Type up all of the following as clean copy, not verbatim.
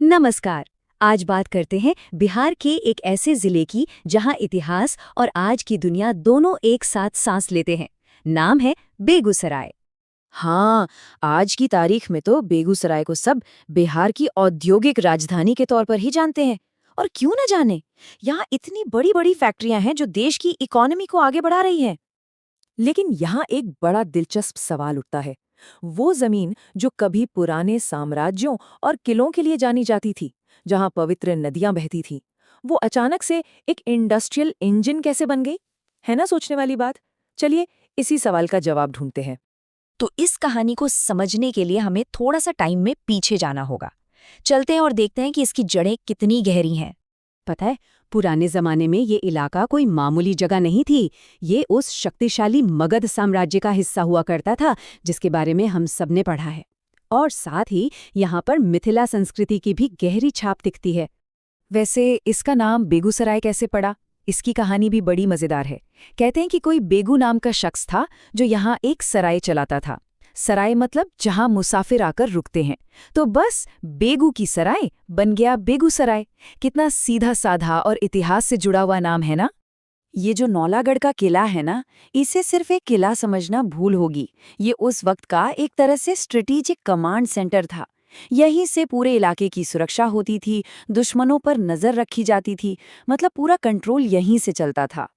नमस्कार। आज बात करते हैं बिहार के एक ऐसे जिले की जहां इतिहास और आज की दुनिया दोनों एक साथ सांस लेते हैं। नाम है बेगूसराय। हाँ, आज की तारीख में तो बेगूसराय को सब बिहार की औद्योगिक राजधानी के तौर पर ही जानते हैं। और क्यों न जाने, यहाँ इतनी बड़ी बड़ी फैक्ट्रियां हैं जो देश की इकोनॉमी को आगे बढ़ा रही हैं। लेकिन यहाँ एक बड़ा दिलचस्प सवाल उठता है। वो जमीन जो कभी पुराने साम्राज्यों और किलों के लिए जानी जाती थी, जहाँ पवित्र नदियां बहती थी, वो अचानक से एक इंडस्ट्रियल इंजन कैसे बन गई? है ना सोचने वाली बात। चलिए इसी सवाल का जवाब ढूंढते हैं। तो इस कहानी को समझने के लिए हमें थोड़ा सा टाइम में पीछे जाना होगा। चलते हैं और देखते हैं कि इसकी जड़ें कितनी गहरी हैं। पता है, पुराने जमाने में ये इलाका कोई मामूली जगह नहीं थी। ये उस शक्तिशाली मगध साम्राज्य का हिस्सा हुआ करता था जिसके बारे में हम सबने पढ़ा है। और साथ ही यहाँ पर मिथिला संस्कृति की भी गहरी छाप दिखती है। वैसे इसका नाम बेगूसराय कैसे पड़ा? इसकी कहानी भी बड़ी मजेदार है। कहते हैं कि कोई बेगू नाम का शख्स था जो यहाँ एक सराय चलाता था। सराय मतलब जहां मुसाफिर आकर रुकते हैं। तो बस बेगू की सराय बन गया बेगूसराय। कितना सीधा साधा और इतिहास से जुड़ा हुआ नाम है ना। ये जो नौलागढ़ का किला है ना, इसे सिर्फ एक किला समझना भूल होगी। ये उस वक्त का एक तरह से स्ट्रेटेजिक कमांड सेंटर था। यहीं से पूरे इलाके की सुरक्षा होती थी, दुश्मनों पर नजर रखी जाती थी, मतलब पूरा कंट्रोल यहीं से चलता था।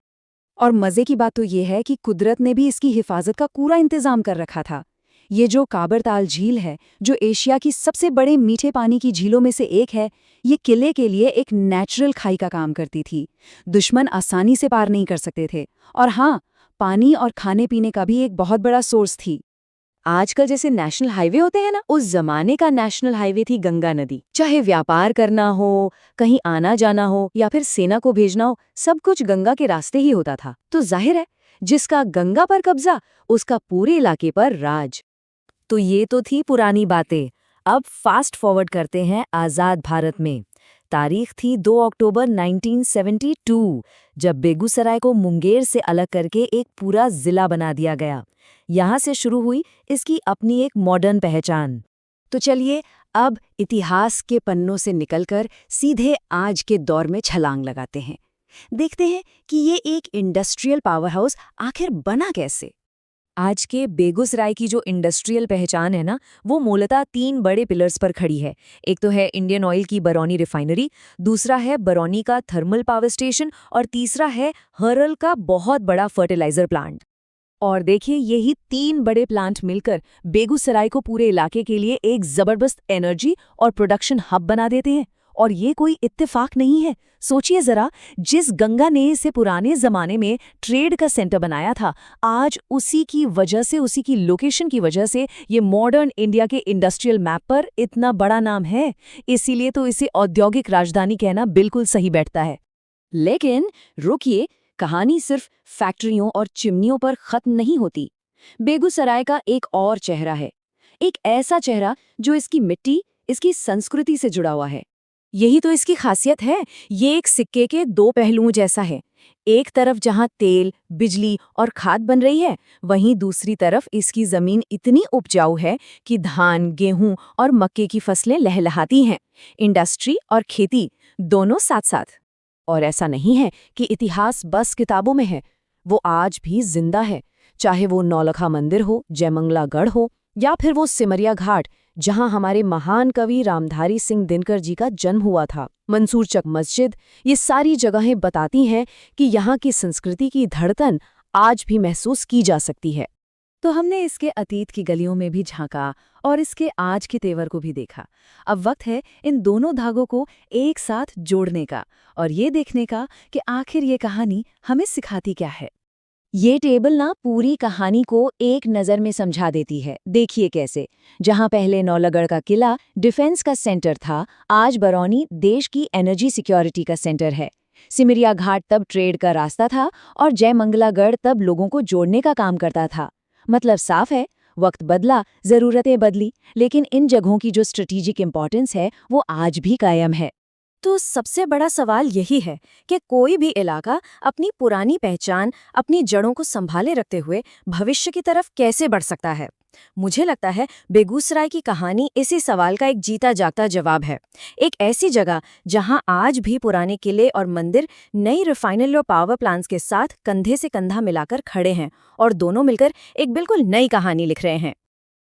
और मजे की बात तो ये है कि कुदरत ने भी इसकी हिफाजत का पूरा इंतजाम कर रखा था। ये जो काबरताल झील है, जो एशिया की सबसे बड़े मीठे पानी की झीलों में से एक है, ये किले के लिए एक नेचुरल खाई का काम करती थी। दुश्मन आसानी से पार नहीं कर सकते थे। और हाँ, पानी और खाने पीने का भी एक बहुत बड़ा सोर्स थी। आजकल जैसे नेशनल हाईवे होते हैं ना, उस जमाने का नेशनल हाईवे थी गंगा नदी। चाहे व्यापार करना हो, कहीं आना जाना हो या फिर सेना को भेजना हो, सब कुछ गंगा के रास्ते ही होता था। तो जाहिर है, जिसका गंगा पर कब्जा, उसका पूरे इलाके पर राज। तो ये तो थी पुरानी बातें। अब फास्ट फॉरवर्ड करते हैं आज़ाद भारत में। तारीख थी 2 अक्टूबर 1972, जब बेगूसराय को मुंगेर से अलग करके एक पूरा जिला बना दिया गया। यहाँ से शुरू हुई इसकी अपनी एक मॉडर्न पहचान। तो चलिए अब इतिहास के पन्नों से निकलकर सीधे आज के दौर में छलांग लगाते हैं। देखते हैं कि ये एक इंडस्ट्रियल पावर हाउस आखिर बना कैसे। आज के बेगूसराय की जो इंडस्ट्रियल पहचान है ना, वो मूलतः 3 बड़े पिलर्स पर खड़ी है। एक तो है इंडियन ऑयल की बरौनी रिफाइनरी, दूसरा है बरौनी का थर्मल पावर स्टेशन और तीसरा है हरल का बहुत बड़ा फर्टिलाइजर प्लांट। और देखिए, यही 3 बड़े प्लांट मिलकर बेगूसराय को पूरे इलाके के लिए एक जबरदस्त एनर्जी और प्रोडक्शन हब बना देते हैं। और ये कोई इत्तेफाक नहीं है। सोचिए जरा, जिस गंगा ने इसे पुराने जमाने में ट्रेड का सेंटर बनाया था, आज उसी की वजह से, उसी की लोकेशन की वजह से ये मॉडर्न इंडिया के इंडस्ट्रियल मैप पर इतना बड़ा नाम है। इसीलिए तो इसे औद्योगिक राजधानी कहना बिल्कुल सही बैठता है। लेकिन रुकिए, कहानी सिर्फ फैक्ट्रियों और चिमनियों पर खत्म नहीं होती। बेगूसराय का एक और चेहरा है, एक ऐसा चेहरा जो इसकी मिट्टी, इसकी संस्कृति से जुड़ा हुआ है। यही तो इसकी खासियत है। ये एक सिक्के के 2 पहलुओं जैसा है। एक तरफ जहां तेल, बिजली और खाद बन रही है, वहीं दूसरी तरफ इसकी जमीन इतनी उपजाऊ है कि धान, गेहूं और मक्के की फसलें लहलहाती हैं। इंडस्ट्री और खेती दोनों साथ साथ। और ऐसा नहीं है कि इतिहास बस किताबों में है, वो आज भी जिंदा है। चाहे वो नौलखा मंदिर हो, जयमंगला गढ़ हो, या फिर वो सिमरिया घाट जहां हमारे महान कवि रामधारी सिंह दिनकर जी का जन्म हुआ था, मंसूर चक मस्जिद, ये सारी जगहें बताती हैं कि यहाँ की संस्कृति की धड़कन आज भी महसूस की जा सकती है। तो हमने इसके अतीत की गलियों में भी झांका और इसके आज के तेवर को भी देखा। अब वक्त है इन दोनों धागों को एक साथ जोड़ने का और ये देखने का कि आखिर ये कहानी हमें सिखाती क्या है। ये टेबल ना पूरी कहानी को एक नज़र में समझा देती है। देखिए कैसे, जहां पहले नौलागढ़ का किला डिफेंस का सेंटर था, आज बरौनी देश की एनर्जी सिक्योरिटी का सेंटर है। सिमरिया घाट तब ट्रेड का रास्ता था और जयमंगलागढ़ तब लोगों को जोड़ने का काम करता था। मतलब साफ है, वक्त बदला, ज़रूरतें बदली, लेकिन इन जगहों की जो स्ट्रेटेजिक इंपॉर्टेंस है वो आज भी कायम है। तो सबसे बड़ा सवाल यही है कि कोई भी इलाका अपनी पुरानी पहचान, अपनी जड़ों को संभाले रखते हुए भविष्य की तरफ कैसे बढ़ सकता है। मुझे लगता है बेगूसराय की कहानी इसी सवाल का एक जीता जागता जवाब है। एक ऐसी जगह जहां आज भी पुराने किले और मंदिर नई रिफाइनरी और पावर प्लांट्स के साथ कंधे से कंधा मिलाकर खड़े हैं और दोनों मिलकर एक बिल्कुल नई कहानी लिख रहे हैं।